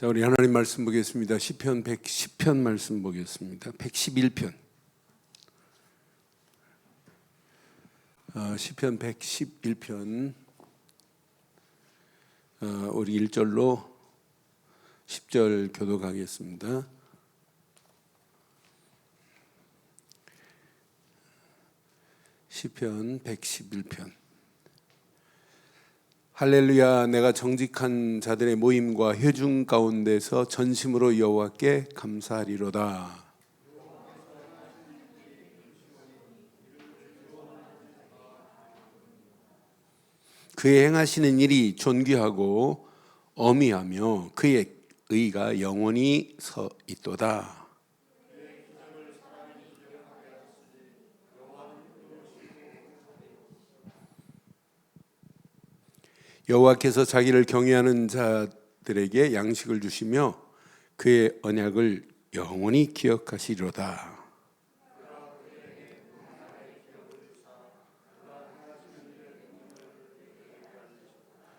자, 우리 하나님 말씀 보겠습니다. 시편 110편 말씀 보겠습니다. 111편. 시편 111편. 우리 1절로 10절 교독하겠습니다. 시편 111편. 할렐루야. 내가 정직한 자들의 모임과 회중 가운데서 전심으로 여호와께 감사하리로다. 그의 행하시는 일이 존귀하고 어미하며 그의 의가 영원히 서 있도다. 여호와께서 자기를 경외하는 자들에게 양식을 주시며 그의 언약을 영원히 기억하시리로다.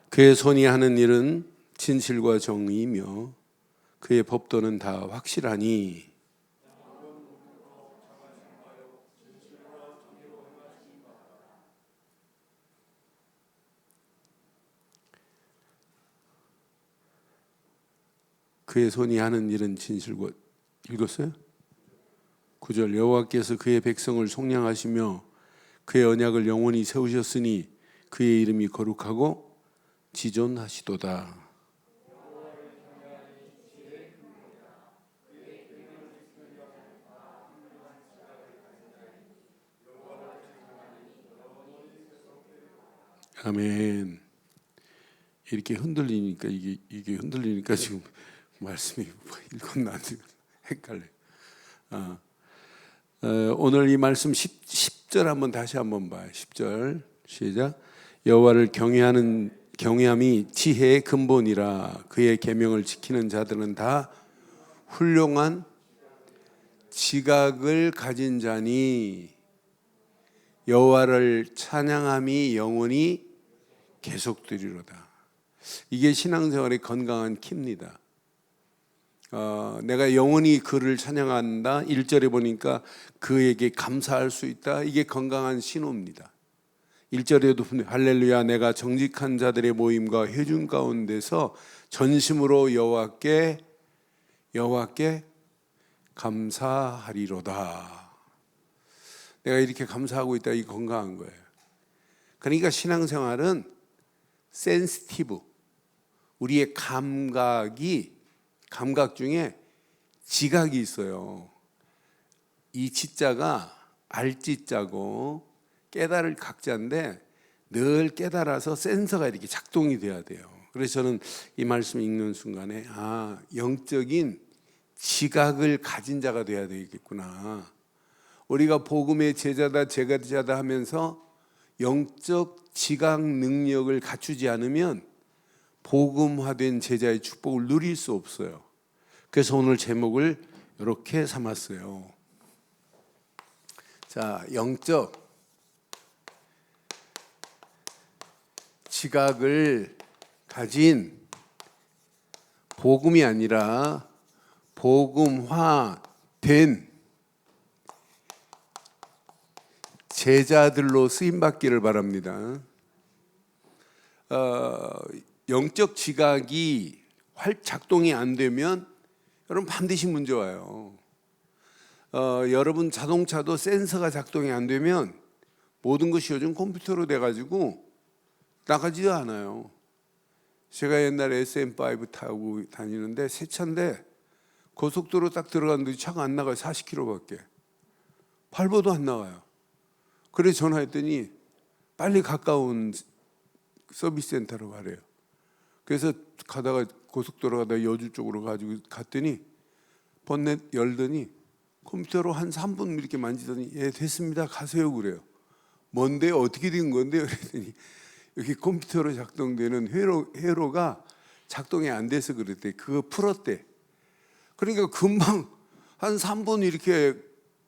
그의 손이 하는 일은 진실과 정의이며 그의 법도는 다 확실하니 그의 손이 하는 일은 진실과 읽었어요? 9절 여호와께서 그의 백성을 속량하시며 그의 언약을 영원히 세우셨으니 그의 이름이 거룩하고 지존하시도다. 아멘. 이렇게 흔들리니까 이게 흔들리니까 지금 말씀이 읽었나 헷갈려요. 오늘 이 말씀 10절 한번 다시 한번 봐요. 10절 시작. 여호와를 경외함이 지혜의 근본이라 그의 계명을 지키는 자들은 다 훌륭한 지각을 가진 자니 여호와를 찬양함이 영원히 계속되리로다. 이게 신앙생활의 건강한 키입니다. 내가 영원히 그를 찬양한다. 1절에 보니까 그에게 감사할 수 있다. 이게 건강한 신호입니다. 1절에도 할렐루야 내가 정직한 자들의 모임과 회중 가운데서 전심으로 여호와께 감사하리로다. 내가 이렇게 감사하고 있다. 이게 건강한 거예요. 그러니까 신앙생활은 센시티브, 우리의 감각 중에 지각이 있어요. 이 지자가 알지자고 깨달을 각자인데 늘 깨달아서 센서가 이렇게 작동이 돼야 돼요. 그래서 저는 이 말씀 읽는 순간에 영적인 지각을 가진 자가 돼야 되겠구나. 우리가 복음의 제자다 하면서 영적 지각 능력을 갖추지 않으면 복음화된 제자의 축복을 누릴 수 없어요. 그래서 오늘 제목을 이렇게 삼았어요. 자, 영적 지각을 가진 복음이 아니라 복음화된 제자들로 쓰임받기를 바랍니다. 영적 지각이 작동이 안 되면 여러분 반드시 문제 와요. 여러분 자동차도 센서가 작동이 안 되면 모든 것이 요즘 컴퓨터로 돼가지고 나가지도 않아요. 제가 옛날에 SM5 타고 다니는데 새 차인데 고속도로 딱 들어갔는데 차가 안 나가요. 40km밖에. 밟아도 안 나가요. 그래서 전화했더니 빨리 가까운 서비스 센터로 가래요. 그래서 고속도로 가다가 여주 쪽으로 가지고 갔더니 본넷 열더니 컴퓨터로 한 3분 이렇게 만지더니 예 됐습니다 가세요 그래요. 뭔데 어떻게 된 건데 그랬더니 여기 컴퓨터로 작동되는 회로가 작동이 안 돼서 그랬대. 그거 풀었대. 그러니까 금방 한 3분 이렇게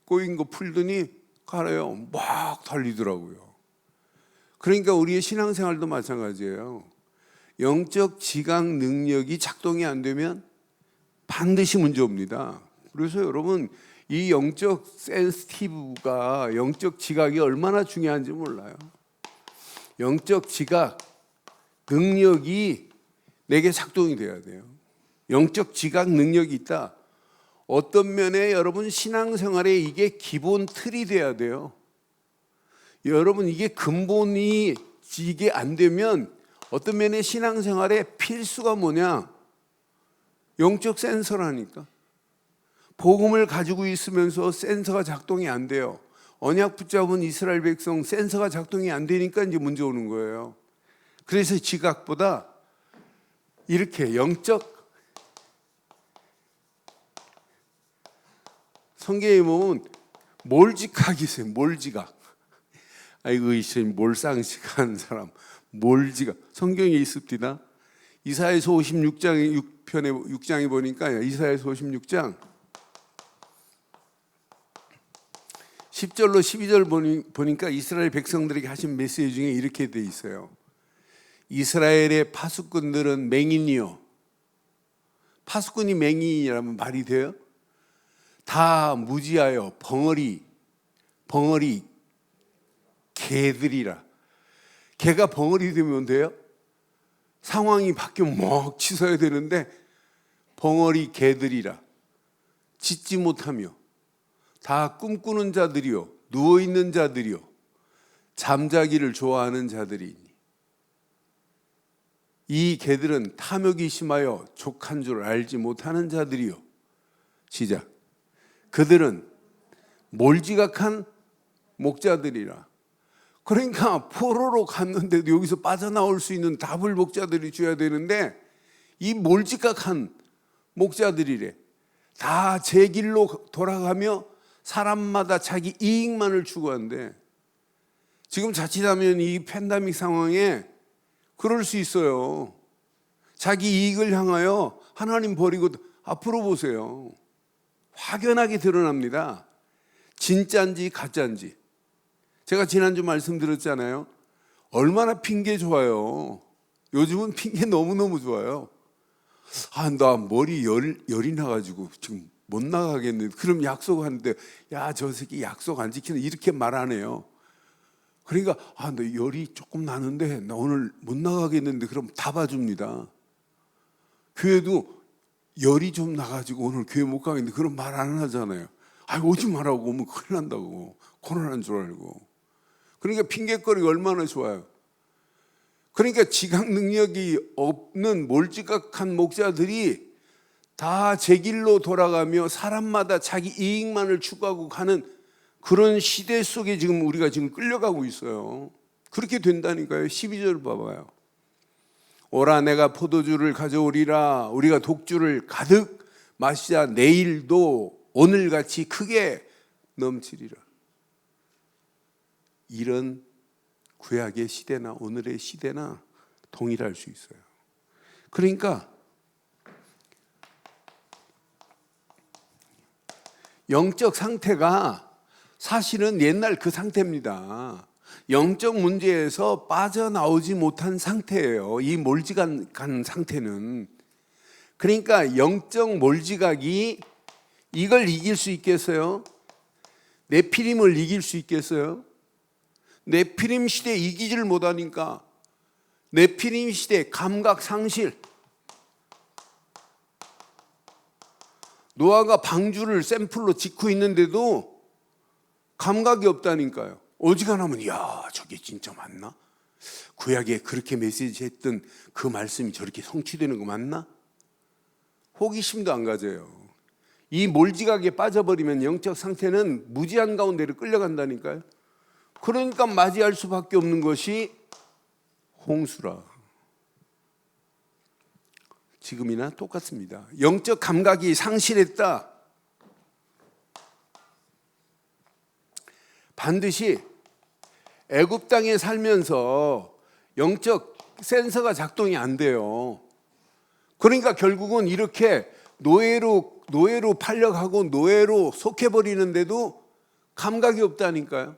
꼬인 거 풀더니 가래요. 막 달리더라고요. 그러니까 우리의 신앙생활도 마찬가지예요. 영적 지각 능력이 작동이 안 되면 반드시 문제 옵니다. 그래서 여러분 이 영적 센스티브가 영적 지각이 얼마나 중요한지 몰라요. 영적 지각 능력이 내게 작동이 돼야 돼요. 영적 지각 능력이 있다. 어떤 면에 여러분 신앙생활에 이게 기본 틀이 돼야 돼요. 여러분 이게 근본이 이게 안 되면 어떤 면에 신앙생활에 필수가 뭐냐? 영적 센서라니까. 복음을 가지고 있으면서 센서가 작동이 안 돼요. 언약 붙잡은 이스라엘 백성 센서가 작동이 안 되니까 이제 문제 오는 거예요. 그래서 지각보다 이렇게 영적 성경에 보면 몰지각이 있어요. 몰지각. 아이고 이 몰상식한 사람. 몰지각. 성경에 있습니다. 이사야서 6장에 보니까 이사야서 56장 10절로 12절 보니까 이스라엘 백성들에게 하신 메시지 중에 이렇게 돼 있어요. 이스라엘의 파수꾼들은 맹인이요. 파수꾼이 맹인이라면 말이 돼요? 다 무지하여 벙어리 개들이라. 개가 벙어리 되면 돼요? 상황이 바뀌면 막 치서야 되는데 벙어리 개들이라. 짖지 못하며 다 꿈꾸는 자들이요 누워있는 자들이요 잠자기를 좋아하는 자들이니 이 개들은 탐욕이 심하여 족한 줄 알지 못하는 자들이요. 시작. 그들은 몰지각한 목자들이라. 그러니까 포로로 갔는데도 여기서 빠져나올 수 있는 답을 목자들이 줘야 되는데 이 몰지각한 목자들이래. 다 제 길로 돌아가며 사람마다 자기 이익만을 추구한대. 지금 자칫하면 이 팬데믹 상황에 그럴 수 있어요. 자기 이익을 향하여 하나님 버리고 앞으로 보세요. 확연하게 드러납니다. 진짜인지 가짜인지. 제가 지난주 말씀드렸잖아요. 얼마나 핑계 좋아요. 요즘은 핑계 너무너무 좋아요. 나 머리 열이 나가지고 지금 못 나가겠는데. 그럼 약속하는데 야, 저 새끼 약속 안 지키는 이렇게 말 안 해요. 그러니까 너 열이 조금 나는데 나 오늘 못 나가겠는데 그럼 다 봐줍니다. 교회도 열이 좀 나가지고 오늘 교회 못 가겠는데 그런 말 안 하잖아요. 오지 말라고 오면 큰일 난다고. 코로나인 줄 알고. 그러니까 핑계거리가 얼마나 좋아요. 그러니까 지각 능력이 없는 몰지각한 목자들이 다 제 길로 돌아가며 사람마다 자기 이익만을 추구하고 가는 그런 시대 속에 지금 우리가 지금 끌려가고 있어요. 그렇게 된다니까요. 12절 봐봐요. 오라 내가 포도주를 가져오리라. 우리가 독주를 가득 마시자. 내일도 오늘같이 크게 넘치리라. 이런 구약의 시대나 오늘의 시대나 동일할 수 있어요. 그러니까 영적 상태가 사실은 옛날 그 상태입니다. 영적 문제에서 빠져나오지 못한 상태예요. 이 몰지각한 상태는. 그러니까 영적 몰지각이 이걸 이길 수 있겠어요? 네피림을 이길 수 있겠어요? 네피림 시대 이기지를 못하니까 네피림 시대 감각 상실. 노아가 방주를 샘플로 짓고 있는데도 감각이 없다니까요. 어지간하면 야 저게 진짜 맞나? 구약에 그렇게 메시지했던 그 말씀이 저렇게 성취되는 거 맞나? 호기심도 안 가져요. 이 몰지각에 빠져버리면 영적 상태는 무지한 가운데로 끌려간다니까요. 그러니까 맞이할 수밖에 없는 것이 홍수라. 지금이나 똑같습니다. 영적 감각이 상실했다. 반드시 애굽 땅에 살면서 영적 센서가 작동이 안 돼요. 그러니까 결국은 이렇게 노예로 팔려가고 노예로 속해버리는데도 감각이 없다니까요.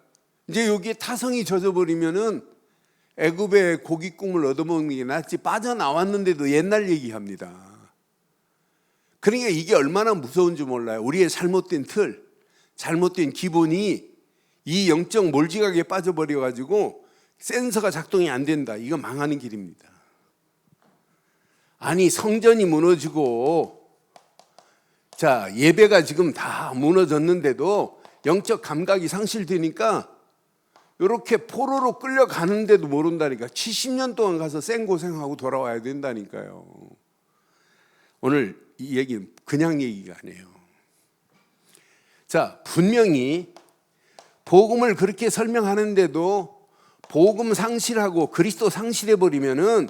이제 여기에 타성이 젖어버리면은 애굽의 고깃국물 얻어먹는 게 낫지. 빠져나왔는데도 옛날 얘기합니다. 그러니까 이게 얼마나 무서운지 몰라요. 우리의 잘못된 틀, 잘못된 기본이 이 영적 몰지각에 빠져버려가지고 센서가 작동이 안 된다. 이거 망하는 길입니다. 아니, 성전이 무너지고 자, 예배가 지금 다 무너졌는데도 영적 감각이 상실되니까 이렇게 포로로 끌려가는데도 모른다니까. 70년 동안 가서 생고생하고 돌아와야 된다니까요. 오늘 이 얘기는 그냥 얘기가 아니에요. 자, 분명히 복음을 그렇게 설명하는데도 복음 상실하고 그리스도 상실해버리면은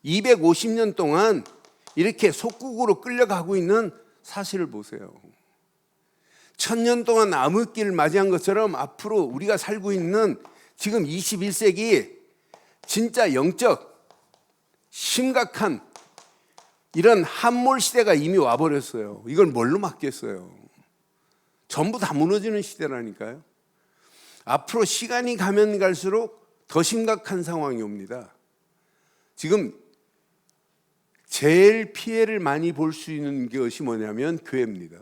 250년 동안 이렇게 속국으로 끌려가고 있는 사실을 보세요. 1000년 동안 암흑기를 맞이한 것처럼 앞으로 우리가 살고 있는 지금 21세기 진짜 영적 심각한 이런 함몰 시대가 이미 와버렸어요. 이걸 뭘로 막겠어요? 전부 다 무너지는 시대라니까요. 앞으로 시간이 가면 갈수록 더 심각한 상황이 옵니다. 지금 제일 피해를 많이 볼 수 있는 것이 뭐냐면 교회입니다.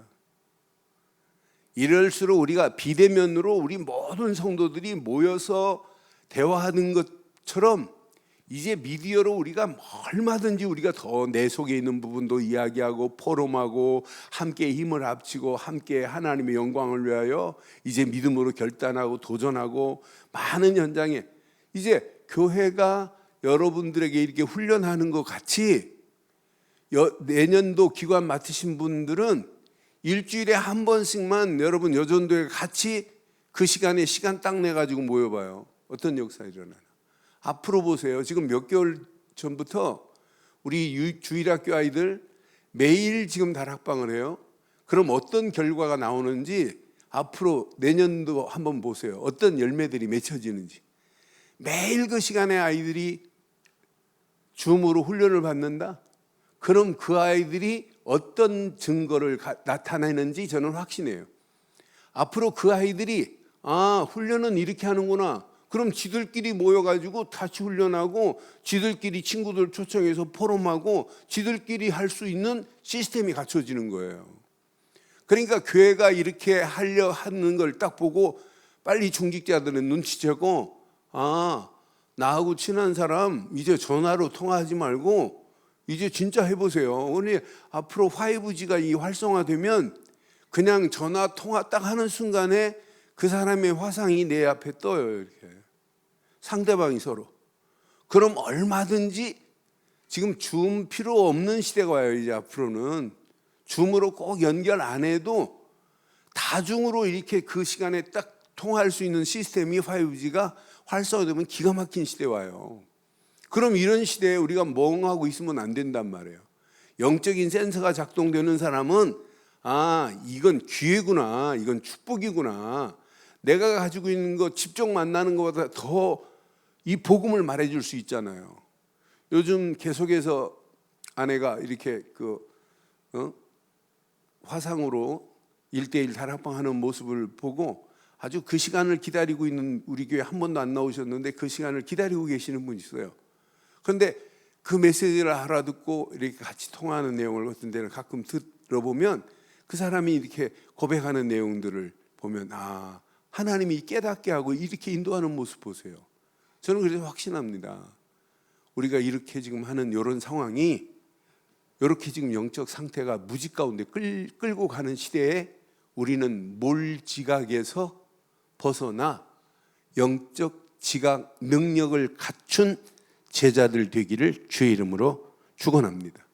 이럴수록 우리가 비대면으로 우리 모든 성도들이 모여서 대화하는 것처럼 이제 미디어로 우리가 얼마든지 우리가 더 내 속에 있는 부분도 이야기하고 포럼하고 함께 힘을 합치고 함께 하나님의 영광을 위하여 이제 믿음으로 결단하고 도전하고 많은 현장에 이제 교회가 여러분들에게 이렇게 훈련하는 것 같이 내년도 기관 맡으신 분들은 일주일에 한 번씩만 여러분 여전도에 같이 그 시간에 시간 딱 내가지고 모여봐요. 어떤 역사가 일어나나. 앞으로 보세요. 지금 몇 개월 전부터 우리 주일학교 아이들 매일 지금 다락방을 해요. 그럼 어떤 결과가 나오는지 앞으로 내년도 한번 보세요. 어떤 열매들이 맺혀지는지. 매일 그 시간에 아이들이 줌으로 훈련을 받는다? 그럼 그 아이들이 어떤 증거를 나타내는지 저는 확신해요. 앞으로 그 아이들이 훈련은 이렇게 하는구나. 그럼 지들끼리 모여가지고 같이 훈련하고 지들끼리 친구들 초청해서 포럼하고 지들끼리 할 수 있는 시스템이 갖춰지는 거예요. 그러니까 교회가 이렇게 하려 하는 걸 딱 보고 빨리 중직자들은 눈치채고 나하고 친한 사람 이제 전화로 통화하지 말고 이제 진짜 해보세요. 우리 앞으로 5G가 이 활성화되면 그냥 전화 통화 딱 하는 순간에 그 사람의 화상이 내 앞에 떠요. 이렇게 상대방이 서로. 그럼 얼마든지 지금 줌 필요 없는 시대가 와요. 이제 앞으로는 줌으로 꼭 연결 안 해도 다중으로 이렇게 그 시간에 딱 통화할 수 있는 시스템이 5G가 활성화되면 기가 막힌 시대 와요. 그럼 이런 시대에 우리가 멍하고 있으면 안 된단 말이에요. 영적인 센서가 작동되는 사람은 이건 기회구나, 이건 축복이구나. 내가 가지고 있는 거 직접 만나는 것보다 더 이 복음을 말해줄 수 있잖아요. 요즘 계속해서 아내가 이렇게 화상으로 1:1 다락방 하는 모습을 보고 아주 그 시간을 기다리고 있는 우리 교회 한 번도 안 나오셨는데 그 시간을 기다리고 계시는 분이 있어요. 그런데 그 메시지를 알아듣고 이렇게 같이 통화하는 내용을 어떤 데는 가끔 들어보면 그 사람이 이렇게 고백하는 내용들을 보면 하나님이 깨닫게 하고 이렇게 인도하는 모습 보세요. 저는 그래서 확신합니다. 우리가 이렇게 지금 하는 이런 상황이 이렇게 지금 영적 상태가 무지 가운데 끌고 가는 시대에 우리는 몰지각에서 벗어나 영적 지각 능력을 갖춘 제자들 되기를 주의 이름으로 축원합니다.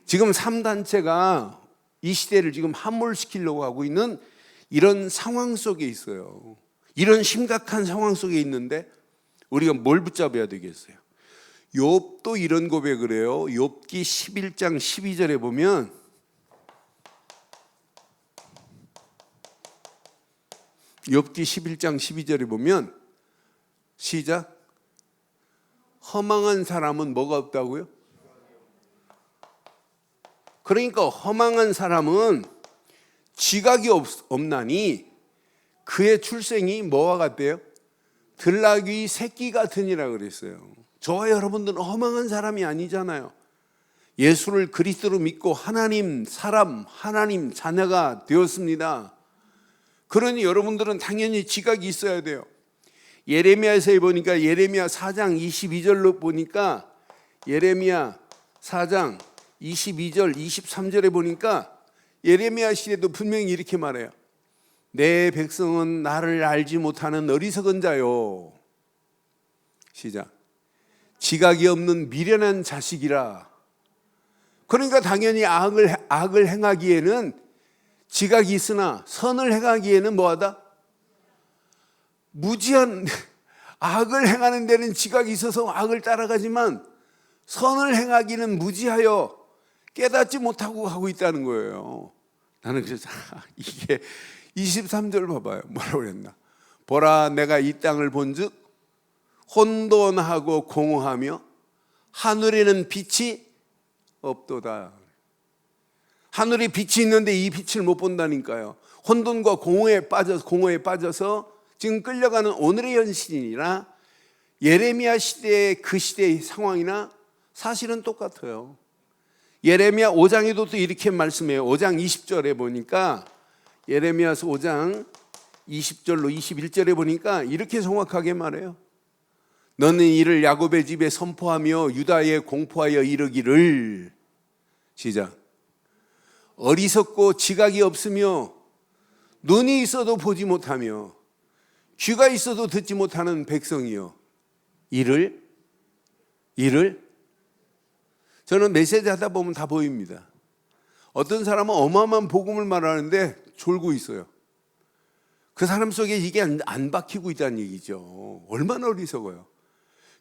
지금 3단체가 이 시대를 지금 함몰시키려고 하고 있는 이런 상황 속에 있어요. 이런 심각한 상황 속에 있는데 우리가 뭘 붙잡아야 되겠어요? 욥도 이런 고백을 해요. 욥기 11장 12절에 보면 욥기 11장 12절에 보면 시작. 허망한 사람은 뭐가 없다고요? 그러니까 허망한 사람은 지각이 없나니 그의 출생이 뭐와 같대요? 들나귀 새끼 같으니라 그랬어요. 저와 여러분들은 허망한 사람이 아니잖아요. 예수를 그리스도로 믿고 하나님 사람, 하나님 자녀가 되었습니다. 그러니 여러분들은 당연히 지각이 있어야 돼요. 예레미야에서 보니까 예레미야 4장 22절로 보니까 예레미야 4장 22절 23절에 보니까 예레미야 시대도 분명히 이렇게 말해요. 내 백성은 나를 알지 못하는 어리석은 자요. 시작. 지각이 없는 미련한 자식이라. 그러니까 당연히 악을 행하기에는 지각이 있으나 선을 행하기에는 뭐하다? 무지한 악을 행하는 데는 지각이 있어서 악을 따라가지만 선을 행하기는 무지하여 깨닫지 못하고 하고 있다는 거예요. 나는 그래서 이게 23절 봐봐요. 뭐라고 그랬나? 보라 내가 이 땅을 본즉 혼돈하고 공허하며 하늘에는 빛이 없도다. 하늘에 빛이 있는데 이 빛을 못 본다니까요. 혼돈과 공허에 빠져서 지금 끌려가는 오늘의 현실이나 예레미야 시대의 그 시대의 상황이나 사실은 똑같아요. 예레미야 5장에도 또 이렇게 말씀해요. 5장 20절에 보니까 예레미야서 5장 20절로 21절에 보니까 이렇게 정확하게 말해요. 너는 이를 야곱의 집에 선포하며 유다에 공포하여 이르기를 시작. 어리석고 지각이 없으며 눈이 있어도 보지 못하며 귀가 있어도 듣지 못하는 백성이여 이를 저는 메시지 하다 보면 다 보입니다. 어떤 사람은 어마어마한 복음을 말하는데 졸고 있어요. 그 사람 속에 이게 안 박히고 있다는 얘기죠. 얼마나 어리석어요.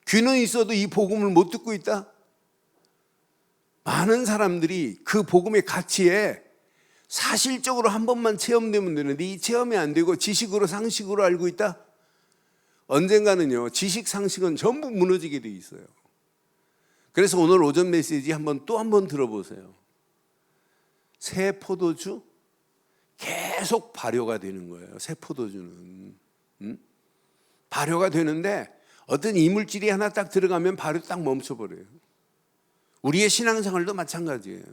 귀는 있어도 이 복음을 못 듣고 있다? 많은 사람들이 그 복음의 가치에 사실적으로 한 번만 체험되면 되는데 이 체험이 안 되고 지식으로 상식으로 알고 있다? 언젠가는요, 지식 상식은 전부 무너지게 돼 있어요. 그래서 오늘 오전 메시지 또 한 번 들어보세요. 새 포도주 계속 발효가 되는 거예요. 새 포도주는 발효가 되는데 어떤 이물질이 하나 딱 들어가면 발효 딱 멈춰버려요. 우리의 신앙생활도 마찬가지예요.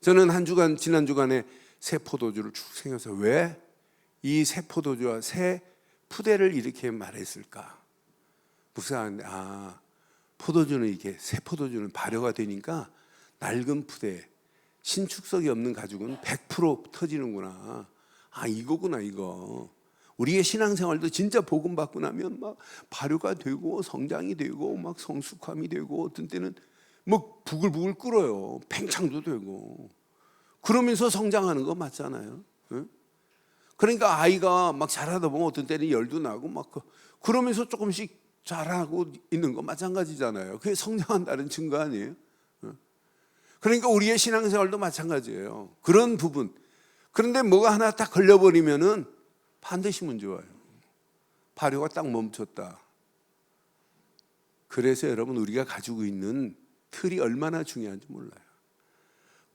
저는 지난 주간에 새 포도주를 쭉 생각해서 왜 이 새 포도주와 새 푸대를 이렇게 말했을까? 묵상하는데 포도주는 이게 새 포도주는 발효가 되니까 낡은 푸대, 신축성이 없는 가죽은 100% 터지는구나. 이거구나 이거. 우리의 신앙생활도 진짜 복음 받고 나면 막 발효가 되고 성장이 되고 막 성숙함이 되고 어떤 때는 뭐 부글부글 끓어요. 팽창도 되고. 그러면서 성장하는 거 맞잖아요. 응? 그러니까 아이가 막 자라다 보면 어떤 때는 열도 나고 막 그러면서 조금씩 자라고 있는 거 마찬가지잖아요. 그게 성장한다는 증거 아니에요? 그러니까 우리의 신앙생활도 마찬가지예요. 그런 부분. 그런데 뭐가 하나 딱 걸려버리면은 반드시 문제 와요. 발효가 딱 멈췄다. 그래서 여러분 우리가 가지고 있는 틀이 얼마나 중요한지 몰라요.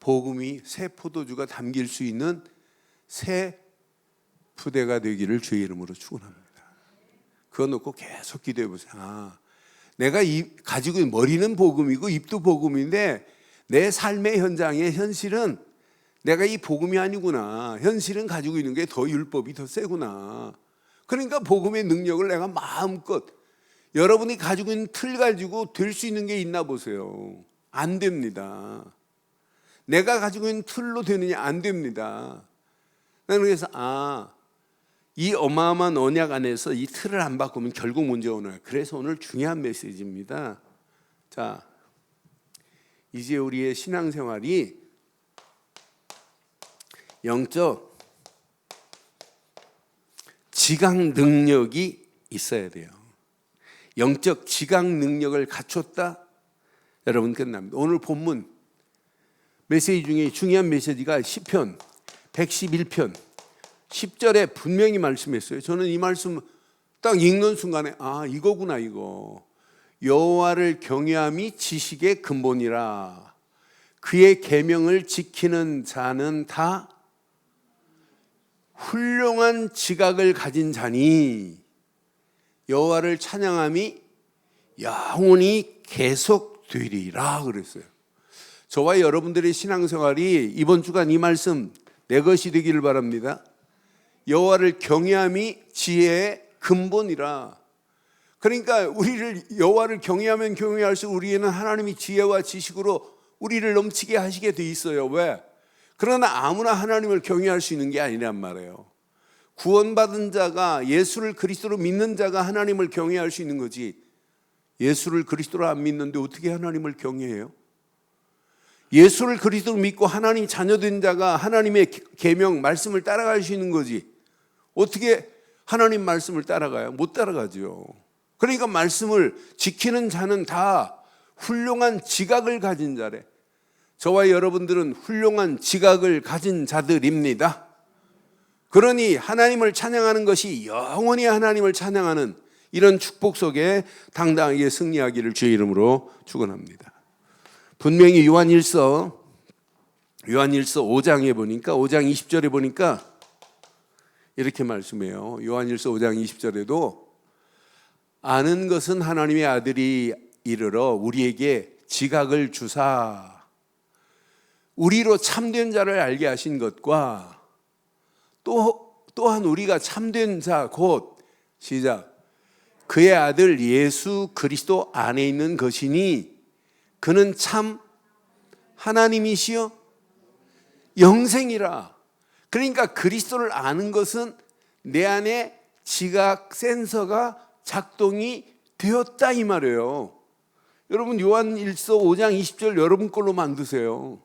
복음이 새 포도주가 담길 수 있는 새 푸대가 되기를 주의 이름으로 축원합니다. 그거 놓고 계속 기도해 보세요. 내가 가지고 있는 머리는 복음이고 입도 복음인데 내 삶의 현장의 현실은 내가 이 복음이 아니구나. 현실은 가지고 있는 게 더 율법이 더 세구나. 그러니까 복음의 능력을 내가 마음껏 여러분이 가지고 있는 틀 가지고 될 수 있는 게 있나 보세요. 안 됩니다. 내가 가지고 있는 틀로 되느냐? 안 됩니다. 나는 그래서 이 어마어마한 언약 안에서 이 틀을 안 바꾸면 결국 문제 오는. 그래서 오늘 중요한 메시지입니다. 자, 이제 우리의 신앙생활이 영적 지각 능력이 있어야 돼요. 영적 지각 능력을 갖췄다? 여러분 끝납니다. 오늘 본문 메시지 중에 중요한 메시지가 시편 111편 10절에 분명히 말씀했어요. 저는 이 말씀 딱 읽는 순간에 이거구나 이거. 여호와를 경외함이 지식의 근본이라. 그의 계명을 지키는 자는 다 훌륭한 지각을 가진 자니 여호와를 찬양함이 영원히 계속되리라 그랬어요. 저와 여러분들의 신앙생활이 이번 주간 이 말씀 내 것이 되기를 바랍니다. 여호와를 경외함이 지혜의 근본이라. 그러니까 우리를 여호와를 경외하면 경외할수록 우리에는 하나님이 지혜와 지식으로 우리를 넘치게 하시게 돼 있어요. 왜? 그러나 아무나 하나님을 경외할 수 있는 게 아니란 말이에요. 구원받은 자가, 예수를 그리스도로 믿는 자가 하나님을 경외할 수 있는 거지, 예수를 그리스도로 안 믿는데 어떻게 하나님을 경외해요? 예수를 그리스도로 믿고 하나님 자녀된 자가 하나님의 계명, 말씀을 따라갈 수 있는 거지, 어떻게 하나님 말씀을 따라가요? 못 따라가죠. 그러니까 말씀을 지키는 자는 다 훌륭한 지각을 가진 자래. 저와 여러분들은 훌륭한 지각을 가진 자들입니다. 그러니 하나님을 찬양하는 것이 영원히 하나님을 찬양하는 이런 축복 속에 당당하게 승리하기를 주의 이름으로 축원합니다. 분명히 요한일서 5장에 보니까, 5장 20절에 보니까 이렇게 말씀해요. 요한일서 5장 20절에도 아는 것은 하나님의 아들이 이르러 우리에게 지각을 주사 우리로 참된 자를 알게 하신 것과 또한 우리가 참된 자 곧 시작 그의 아들 예수 그리스도 안에 있는 것이니 그는 참 하나님이시여 영생이라. 그러니까 그리스도를 아는 것은 내 안에 지각 센서가 작동이 되었다 이 말이에요. 여러분 요한일서 5장 20절 여러분 걸로 만드세요.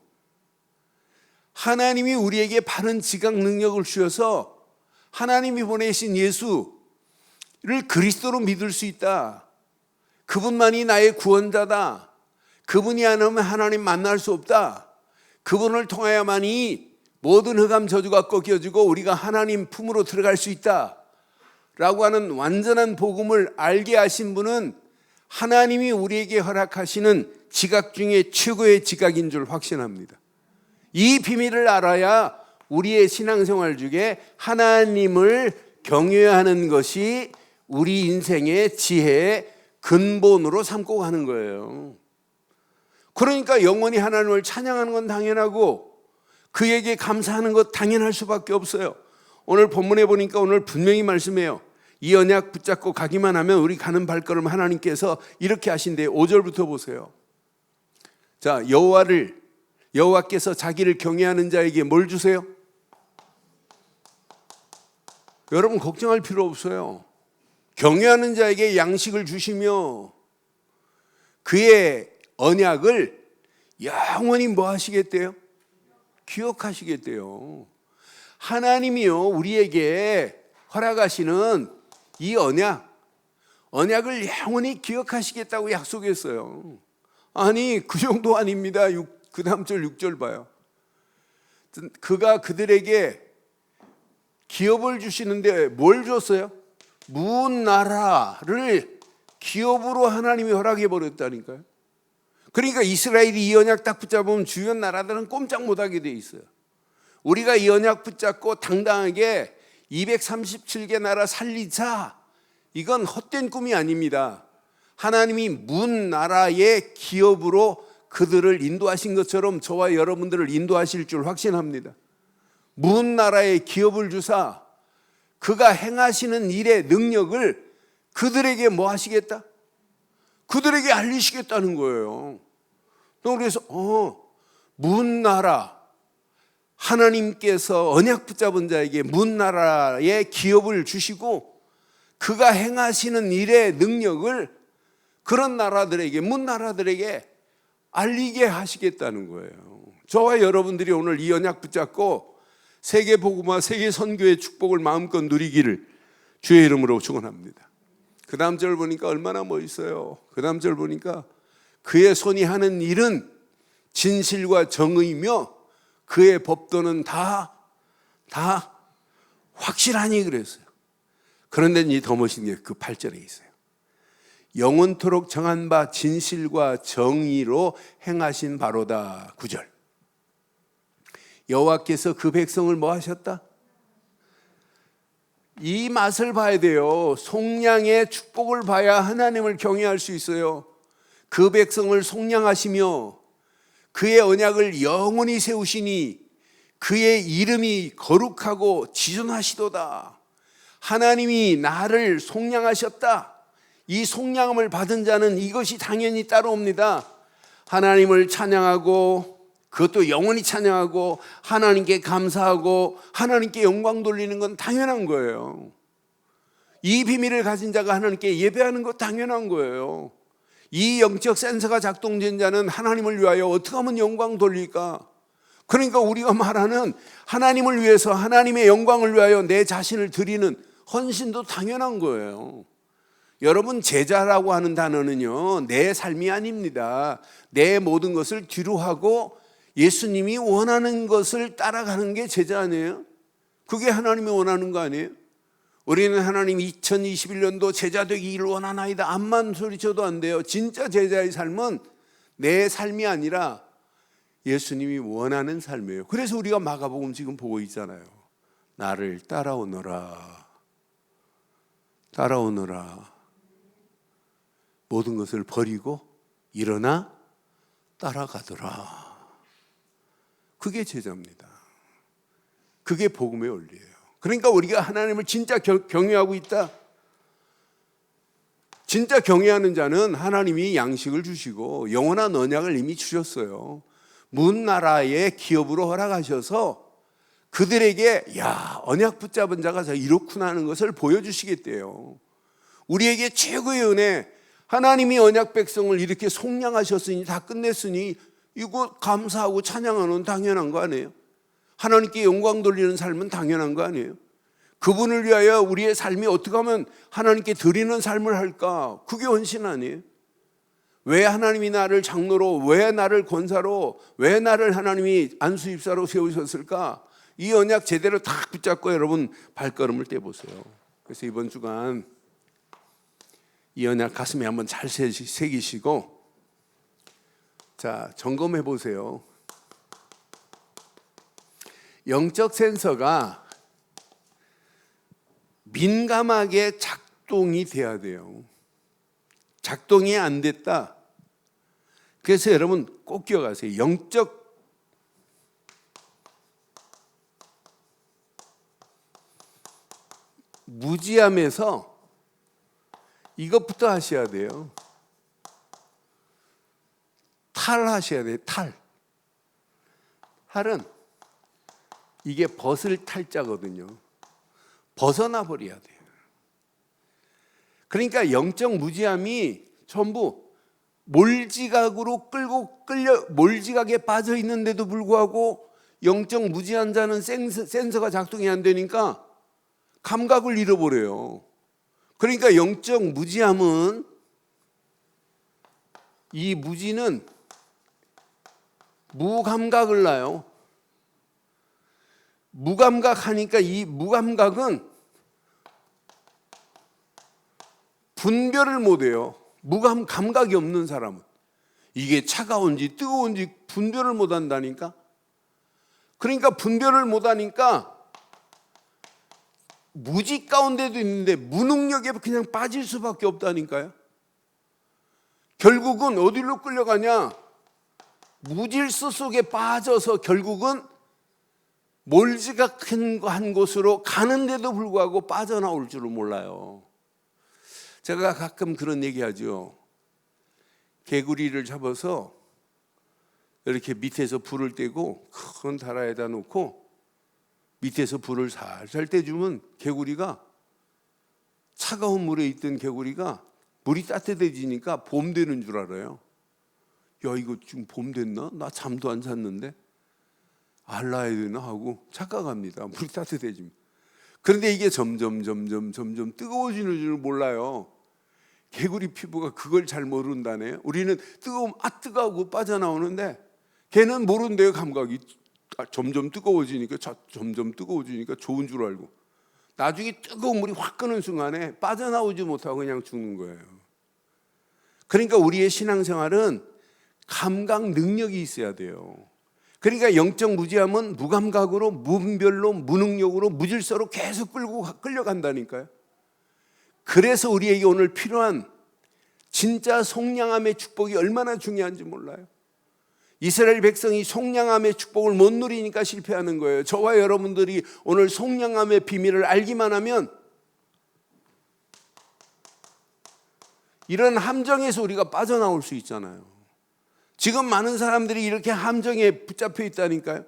하나님이 우리에게 바른 지각 능력을 주셔서 하나님이 보내신 예수를 그리스도로 믿을 수 있다. 그분만이 나의 구원자다. 그분이 안 오면 하나님 만날 수 없다. 그분을 통하여만이 모든 흑암 저주가 꺾여지고 우리가 하나님 품으로 들어갈 수 있다 라고 하는 완전한 복음을 알게 하신 분은 하나님이 우리에게 허락하시는 지각 중에 최고의 지각인 줄 확신합니다. 이 비밀을 알아야 우리의 신앙생활 중에 하나님을 경외하는 것이 우리 인생의 지혜의 근본으로 삼고 가는 거예요. 그러니까 영원히 하나님을 찬양하는 건 당연하고 그에게 감사하는 것 당연할 수밖에 없어요. 오늘 본문에 보니까 오늘 분명히 말씀해요. 이 언약 붙잡고 가기만 하면 우리 가는 발걸음 하나님께서 이렇게 하신대요. 5절부터 보세요. 자, 여호와께서 자기를 경외하는 자에게 뭘 주세요? 여러분 걱정할 필요 없어요. 경외하는 자에게 양식을 주시며 그의 언약을 영원히 뭐 하시겠대요? 기억하시겠대요. 하나님이요 우리에게 허락하시는 이 언약을 영원히 기억하시겠다고 약속했어요. 아니 그 정도 아닙니다. 그 다음 절 6절 봐요. 그가 그들에게 기업을 주시는데 뭘 줬어요? 문 나라를 기업으로 하나님이 허락해 버렸다니까요. 그러니까 이스라엘이 이 언약 딱 붙잡으면 주변 나라들은 꼼짝 못하게 돼 있어요. 우리가 이 언약 붙잡고 당당하게 237개 나라 살리자, 이건 헛된 꿈이 아닙니다. 하나님이 문 나라의 기업으로 그들을 인도하신 것처럼 저와 여러분들을 인도하실 줄 확신합니다. 문 나라의 기업을 주사 그가 행하시는 일의 능력을 그들에게 뭐 하시겠다? 그들에게 알리시겠다는 거예요. 그래서 문 나라, 하나님께서 언약 붙잡은 자에게 문 나라의 기업을 주시고 그가 행하시는 일의 능력을 그런 나라들에게, 문 나라들에게 알리게 하시겠다는 거예요. 저와 여러분들이 오늘 이 언약 붙잡고 세계 복음화, 세계 선교의 축복을 마음껏 누리기를 주의 이름으로 축원합니다. 그 다음 절 보니까 얼마나 멋있어요. 그 다음 절 보니까 그의 손이 하는 일은 진실과 정의이며 그의 법도는 다 확실하니 그랬어요. 그런데 이제 더 멋있는 게 그 8절에 있어요. 영원토록 정한 바 진실과 정의로 행하신 바로다. 9절. 여호와께서 그 백성을 뭐 하셨다? 이 맛을 봐야 돼요. 속량의 축복을 봐야 하나님을 경외할 수 있어요. 그 백성을 속량하시며 그의 언약을 영원히 세우시니 그의 이름이 거룩하고 지존하시도다. 하나님이 나를 속량하셨다. 이 속량함을 받은 자는 이것이 당연히 따라옵니다. 하나님을 찬양하고, 그것도 영원히 찬양하고, 하나님께 감사하고, 하나님께 영광 돌리는 건 당연한 거예요. 이 비밀을 가진 자가 하나님께 예배하는 것 당연한 거예요. 이 영적 센서가 작동된 자는 하나님을 위하여 어떻게 하면 영광 돌릴까? 그러니까 우리가 말하는 하나님을 위해서, 하나님의 영광을 위하여 내 자신을 드리는 헌신도 당연한 거예요. 여러분, 제자라고 하는 단어는요, 내 삶이 아닙니다. 내 모든 것을 뒤로 하고 예수님이 원하는 것을 따라가는 게 제자 아니에요? 그게 하나님이 원하는 거 아니에요? 우리는 하나님 2021년도 제자 되기를 원하나이다 암만 소리쳐도 안 돼요. 진짜 제자의 삶은 내 삶이 아니라 예수님이 원하는 삶이에요. 그래서 우리가 마가복음 지금 보고 있잖아요. 나를 따라오너라. 따라오너라. 모든 것을 버리고 일어나 따라가더라. 그게 제자입니다. 그게 복음의 원리예요. 그러니까 우리가 하나님을 진짜 경외하고 있다. 진짜 경외하는 자는 하나님이 양식을 주시고 영원한 언약을 이미 주셨어요. 문 나라의 기업으로 허락하셔서 그들에게 언약 붙잡은 자가 이렇구나 하는 것을 보여주시겠대요. 우리에게 최고의 은혜, 하나님이 언약 백성을 이렇게 속량하셨으니, 다 끝냈으니 이거 감사하고 찬양하는 당연한 거 아니에요? 하나님께 영광 돌리는 삶은 당연한 거 아니에요? 그분을 위하여 우리의 삶이 어떻게 하면 하나님께 드리는 삶을 할까? 그게 헌신 아니에요? 왜 하나님이 나를 장로로, 왜 나를 권사로, 왜 나를 하나님이 안수입사로 세우셨을까? 이 언약 제대로 딱 붙잡고 여러분 발걸음을 떼보세요. 그래서 이번 주간 이 언약 가슴에 한번 잘 새기시고, 자, 점검해 보세요. 영적 센서가 민감하게 작동이 돼야 돼요. 작동이 안 됐다. 그래서 여러분 꼭 기억하세요. 영적 무지함에서 이것부터 하셔야 돼요. 탈하셔야 돼요. 탈은 이게 벗을 탈자거든요. 벗어나 버려야 돼요. 그러니까 영적 무지함이 전부 몰지각에 빠져 있는데도 불구하고 영적 무지한 자는 센서가 작동이 안 되니까 감각을 잃어버려요. 그러니까 영적 무지함은, 이 무지는 무감각을 낳아요. 무감각하니까 이 무감각은 분별을 못해요. 감각이 없는 사람은 이게 차가운지 뜨거운지 분별을 못한다니까. 그러니까 분별을 못하니까 무지 가운데도 있는데 무능력에 그냥 빠질 수밖에 없다니까요. 결국은 어디로 끌려가냐? 무질서 속에 빠져서 결국은 몰지각한 곳으로 가는데도 불구하고 빠져나올 줄을 몰라요. 제가 가끔 그런 얘기하죠. 개구리를 잡아서 이렇게 밑에서 불을 떼고 큰 다라에다 놓고 밑에서 불을 살살 떼주면 개구리가, 차가운 물에 있던 개구리가 물이 따뜻해지니까 봄 되는 줄 알아요. 야, 이거 지금 봄 됐나? 나 잠도 안 잤는데 알라야 되나 하고 착각합니다. 물이 따뜻해지면. 그런데 이게 점점 뜨거워지는 줄 몰라요. 개구리 피부가 그걸 잘 모른다네요. 우리는 뜨거우고 빠져나오는데 걔는 모른대요. 감각이 점점 뜨거워지니까 좋은 줄 알고 나중에 뜨거운 물이 확 끄는 순간에 빠져나오지 못하고 그냥 죽는 거예요. 그러니까 우리의 신앙생활은 감각 능력이 있어야 돼요. 그러니까 영적 무지함은 무감각으로, 무분별로, 무능력으로, 무질서로 계속 끌려간다니까요. 그래서 우리에게 오늘 필요한 진짜 속량함의 축복이 얼마나 중요한지 몰라요. 이스라엘 백성이 속량함의 축복을 못 누리니까 실패하는 거예요. 저와 여러분들이 오늘 속량함의 비밀을 알기만 하면 이런 함정에서 우리가 빠져나올 수 있잖아요. 지금 많은 사람들이 이렇게 함정에 붙잡혀 있다니까요.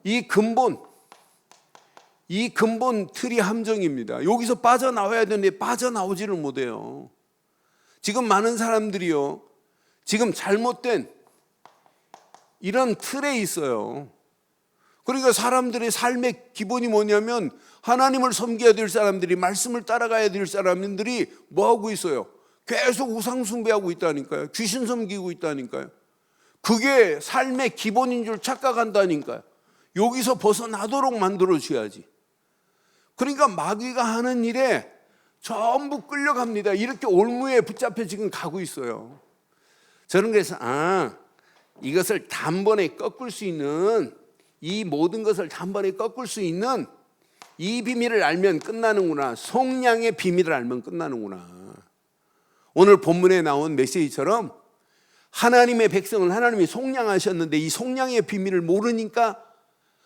이 근본 틀이 함정입니다. 여기서 빠져나와야 되는데 빠져나오지를 못해요. 지금 많은 사람들이요, 지금 잘못된 이런 틀에 있어요. 그러니까 사람들의 삶의 기본이 뭐냐면 하나님을 섬겨야 될 사람들이, 말씀을 따라가야 될 사람들이 뭐하고 있어요? 계속 우상 숭배하고 있다니까요. 귀신 섬기고 있다니까요. 그게 삶의 기본인 줄 착각한다니까요. 여기서 벗어나도록 만들어줘야지. 그러니까 마귀가 하는 일에 전부 끌려갑니다. 이렇게 올무에 붙잡혀 지금 가고 있어요. 저는 그래서 이것을 단번에 꺾을 수 있는, 이 모든 것을 단번에 꺾을 수 있는 이 비밀을 알면 끝나는구나. 속량의 비밀을 알면 끝나는구나. 오늘 본문에 나온 메시지처럼 하나님의 백성을 하나님이 속량하셨는데 이 속량의 비밀을 모르니까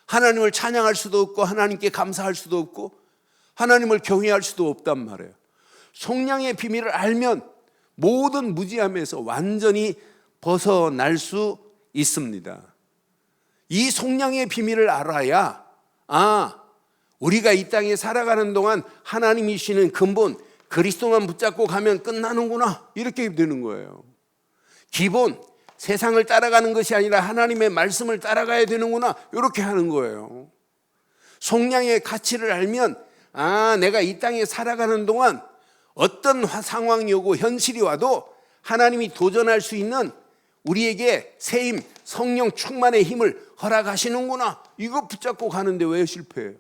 하나님을 찬양할 수도 없고 하나님께 감사할 수도 없고 하나님을 경외할 수도 없단 말이에요. 속량의 비밀을 알면 모든 무지함에서 완전히 벗어날 수 있습니다. 이 속량의 비밀을 알아야 우리가 이 땅에 살아가는 동안 하나님이 주시는 근본 그리스도만 붙잡고 가면 끝나는구나, 이렇게 되는 거예요. 기본, 세상을 따라가는 것이 아니라 하나님의 말씀을 따라가야 되는구나, 이렇게 하는 거예요. 속량의 가치를 알면 내가 이 땅에 살아가는 동안 어떤 상황이 오고 현실이 와도 하나님이 도전할 수 있는 우리에게 세임, 성령 충만의 힘을 허락하시는구나, 이거 붙잡고 가는데 왜 실패해요?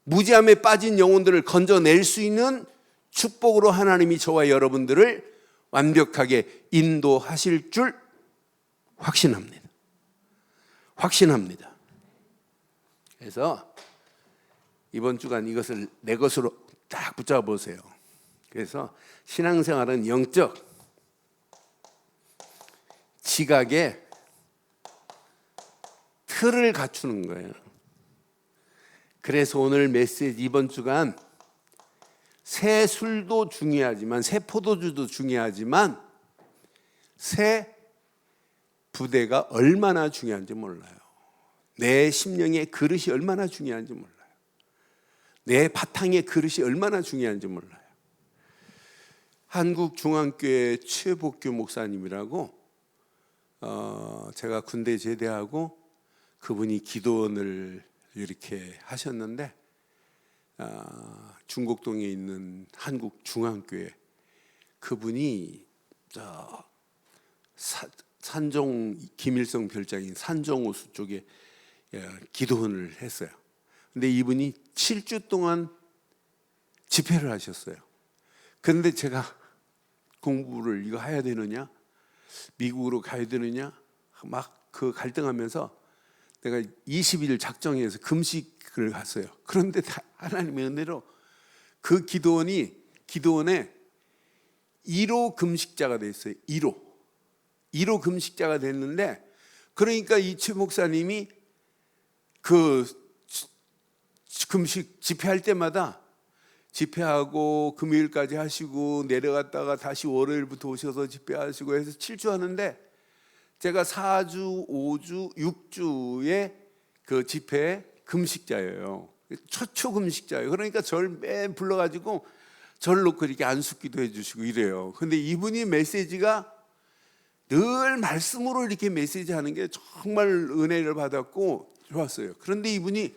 무지함에 빠진 영혼들을 건져낼 수 있는 축복으로 하나님이 저와 여러분들을 완벽하게 인도하실 줄 확신합니다. 그래서 이번 주간 이것을 내 것으로 딱 붙잡아 보세요. 그래서 신앙생활은 영적 지각의 틀을 갖추는 거예요. 그래서 오늘 메시지, 이번 주간 새 술도 중요하지만, 새 포도주도 중요하지만 새 부대가 얼마나 중요한지 몰라요. 내 심령의 그릇이 얼마나 중요한지 몰라요. 내 바탕의 그릇이 얼마나 중요한지 몰라요. 한국중앙교회 최복규 목사님이라고 제가 군대 제대하고 그분이 기도원을 이렇게 하셨는데, 중곡동에 있는 한국중앙교회, 그분이 산정, 김일성 별장인 산정호수 쪽에 기도원을 했어요. 근데 이분이 7주 동안 집회를 하셨어요. 그런데 제가 공부를 이거 해야 되느냐, 미국으로 가야 되느냐 막 그 갈등하면서 내가 20일 작정해서 금식을 갔어요. 그런데 하나님의 은혜로 그 기도원에 1호 금식자가 됐어요. 1호 금식자가 됐는데, 그러니까 이 최 목사님이 그 금식 집회할 때마다 집회하고 금요일까지 하시고 내려갔다가 다시 월요일부터 오셔서 집회하시고 해서 7주 하는데, 제가 4주, 5주, 6주에 그 집회 금식자예요. 초초 금식자예요. 그러니까 저를 매일 불러가지고 저를 놓고 이렇게 안숙기도 해주시고 이래요. 근데 이분이 메시지가 늘 말씀으로 이렇게 메시지 하는 게 정말 은혜를 받았고 좋았어요. 그런데 이분이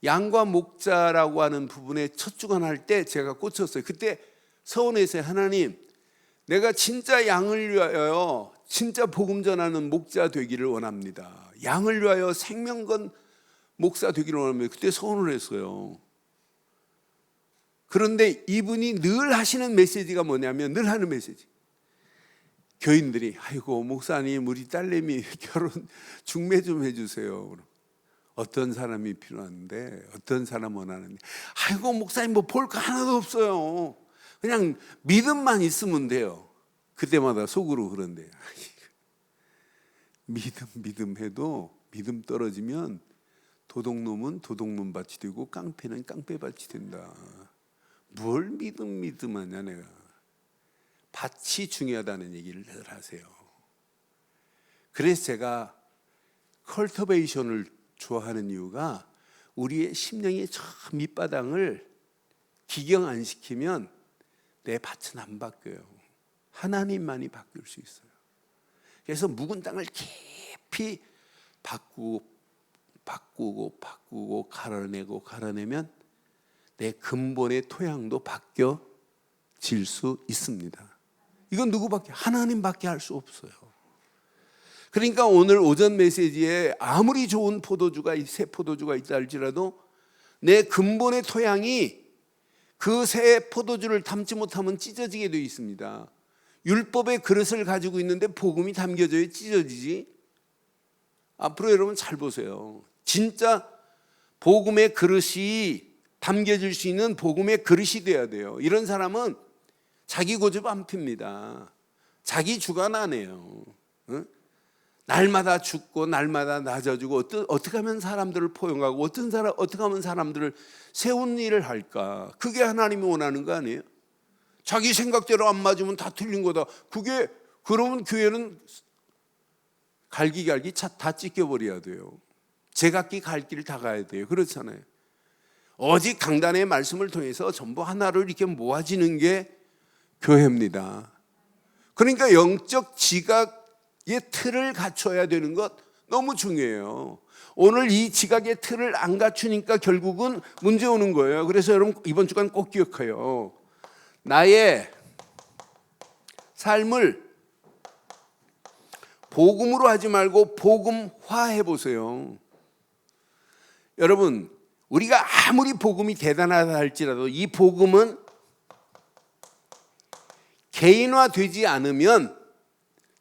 양과 목자라고 하는 부분에 첫 주간 할 때 제가 꽂혔어요. 그때 서원에서 하나님, 내가 진짜 양을 위하여 진짜 복음 전하는 목자 되기를 원합니다. 양을 위하여 생명 건 목사 되기를 원합니다. 그때 서원을 했어요. 그런데 이분이 늘 하시는 메시지가 뭐냐면, 늘 하는 메시지, 교인들이 아이고 목사님 우리 딸내미 결혼 중매 좀 해주세요. 어떤 사람이 필요한데, 어떤 사람 원하는데, 아이고 목사님 뭐 볼 거 하나도 없어요. 그냥 믿음만 있으면 돼요. 그때마다 속으로 그런데요. 믿음 해도 믿음 떨어지면 도둑놈은 도둑놈 밭이 되고 깡패는 깡패 밭이 된다. 뭘 믿음하냐 내가. 밭이 중요하다는 얘기를 늘 하세요. 그래서 제가 컬터베이션을 좋아하는 이유가 우리의 심령의 저 밑바닥을 기경 안 시키면 내 밭은 안 바뀌어요. 하나님만이 바뀔 수 있어요. 그래서 묵은 땅을 깊이 바꾸고 갈아내면 내 근본의 토양도 바뀌어질 수 있습니다. 이건 누구밖에, 하나님밖에 할 수 없어요. 그러니까 오늘 오전 메시지에 아무리 좋은 새 포도주가 있다 할지라도 내 근본의 토양이 그 새 포도주를 담지 못하면 찢어지게 되어 있습니다. 율법의 그릇을 가지고 있는데 복음이 담겨져야 찢어지지. 앞으로 여러분 잘 보세요. 진짜 복음의 그릇이 담겨질 수 있는 복음의 그릇이 돼야 돼요. 이런 사람은 자기 고집 안 핍니다. 자기 주관 안 해요. 날마다 죽고 날마다 낮아지고 어떻게 하면 사람들을 포용하고 어떻게 하면 사람들을 세운 일을 할까? 그게 하나님이 원하는 거 아니에요? 자기 생각대로 안 맞으면 다 틀린 거다. 그러면 교회는 갈기 다 찢겨버려야 돼요. 제각기 갈 길 다 가야 돼요. 그렇잖아요. 오직 강단의 말씀을 통해서 전부 하나로 이렇게 모아지는 게 교회입니다. 그러니까 영적 지각의 틀을 갖춰야 되는 것 너무 중요해요. 오늘 이 지각의 틀을 안 갖추니까 결국은 문제 오는 거예요. 그래서 여러분 이번 주간 꼭 기억해요. 나의 삶을 복음으로 하지 말고 복음화해 보세요. 여러분, 우리가 아무리 복음이 대단하다 할지라도 이 복음은 개인화되지 않으면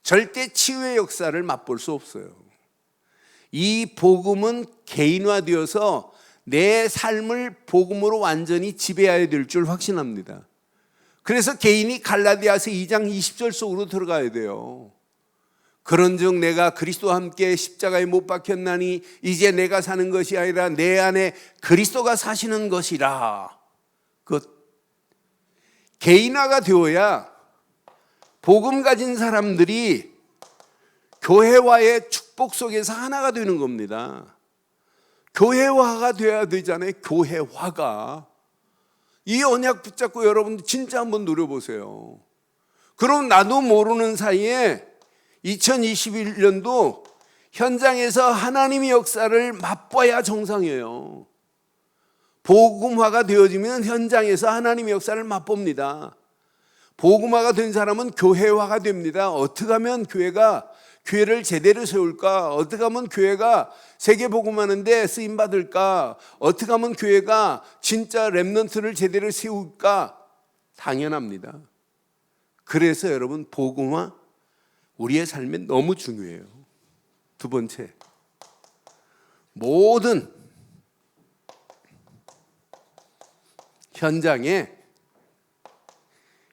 절대 치유의 역사를 맛볼 수 없어요. 이 복음은 개인화되어서 내 삶을 복음으로 완전히 지배해야 될 줄 확신합니다. 그래서 개인이 갈라디아서 2장 20절 속으로 들어가야 돼요. 그런즉 내가 그리스도와 함께 십자가에 못 박혔나니 이제 내가 사는 것이 아니라 내 안에 그리스도가 사시는 것이라. 개인화가 되어야 복음 가진 사람들이 교회와의 축복 속에서 하나가 되는 겁니다. 교회화가 돼야 되잖아요. 교회화가. 이 언약 붙잡고 여러분 진짜 한번 누려보세요. 그럼 나도 모르는 사이에 2021년도 현장에서 하나님의 역사를 맛봐야 정상이에요. 복음화가 되어지면 현장에서 하나님의 역사를 맛봅니다. 복음화가 된 사람은 교회화가 됩니다. 어떻게 하면 교회를 제대로 세울까? 어떻게 하면 교회가 세계 복음하는데 쓰임 받을까? 어떻게 하면 교회가 진짜 렘넌트를 제대로 세울까? 당연합니다. 그래서 여러분 복음화 우리의 삶에 너무 중요해요. 두 번째, 모든 현장에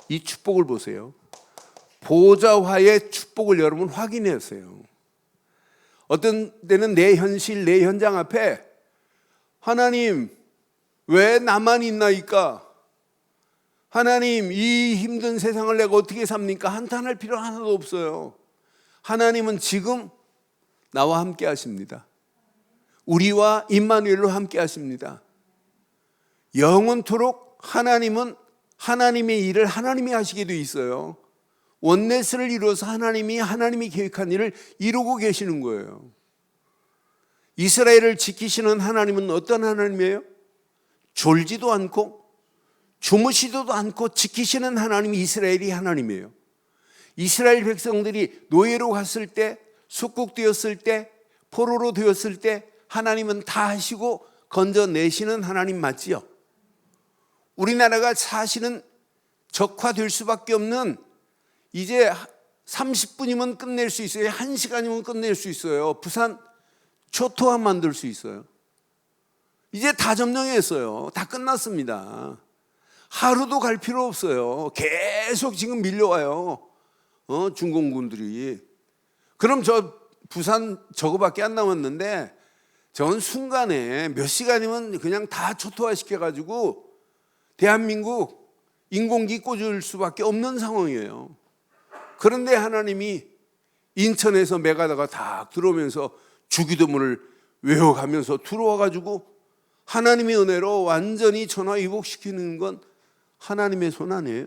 이 축복을 보세요. 보좌화의 축복을 여러분 확인하세요. 어떤 때는 내 현실, 내 현장 앞에 하나님 왜 나만 있나이까? 하나님 이 힘든 세상을 내가 어떻게 삽니까? 한탄할 필요 하나도 없어요. 하나님은 지금 나와 함께 하십니다. 우리와 임마누엘로 함께 하십니다. 영원토록 하나님은 하나님의 일을 하나님이 하시게 돼 있어요. 원네스를 이루어서 하나님이 계획한 일을 이루고 계시는 거예요. 이스라엘을 지키시는 하나님은 어떤 하나님이에요? 졸지도 않고 주무시지도 않고 지키시는 하나님이 이스라엘이 하나님이에요. 이스라엘 백성들이 노예로 갔을 때, 숙국되었을 때, 포로로 되었을 때 하나님은 다 하시고 건져내시는 하나님 맞지요? 우리나라가 사실은 적화될 수밖에 없는, 이제 30분이면 끝낼 수 있어요. 1시간이면 끝낼 수 있어요. 부산 초토화 만들 수 있어요. 이제 다 점령했어요. 다 끝났습니다. 하루도 갈 필요 없어요. 계속 지금 밀려와요. 중공군들이. 그럼 저 부산 저거밖에 안 남았는데 저건 순간에 몇 시간이면 그냥 다 초토화 시켜가지고 대한민국 인공기 꽂을 수밖에 없는 상황이에요. 그런데 하나님이 인천에서 메가다가 딱 들어오면서 주기도문을 외워가면서 들어와가지고 하나님의 은혜로 완전히 전화위복시키는 건 하나님의 손 아니에요?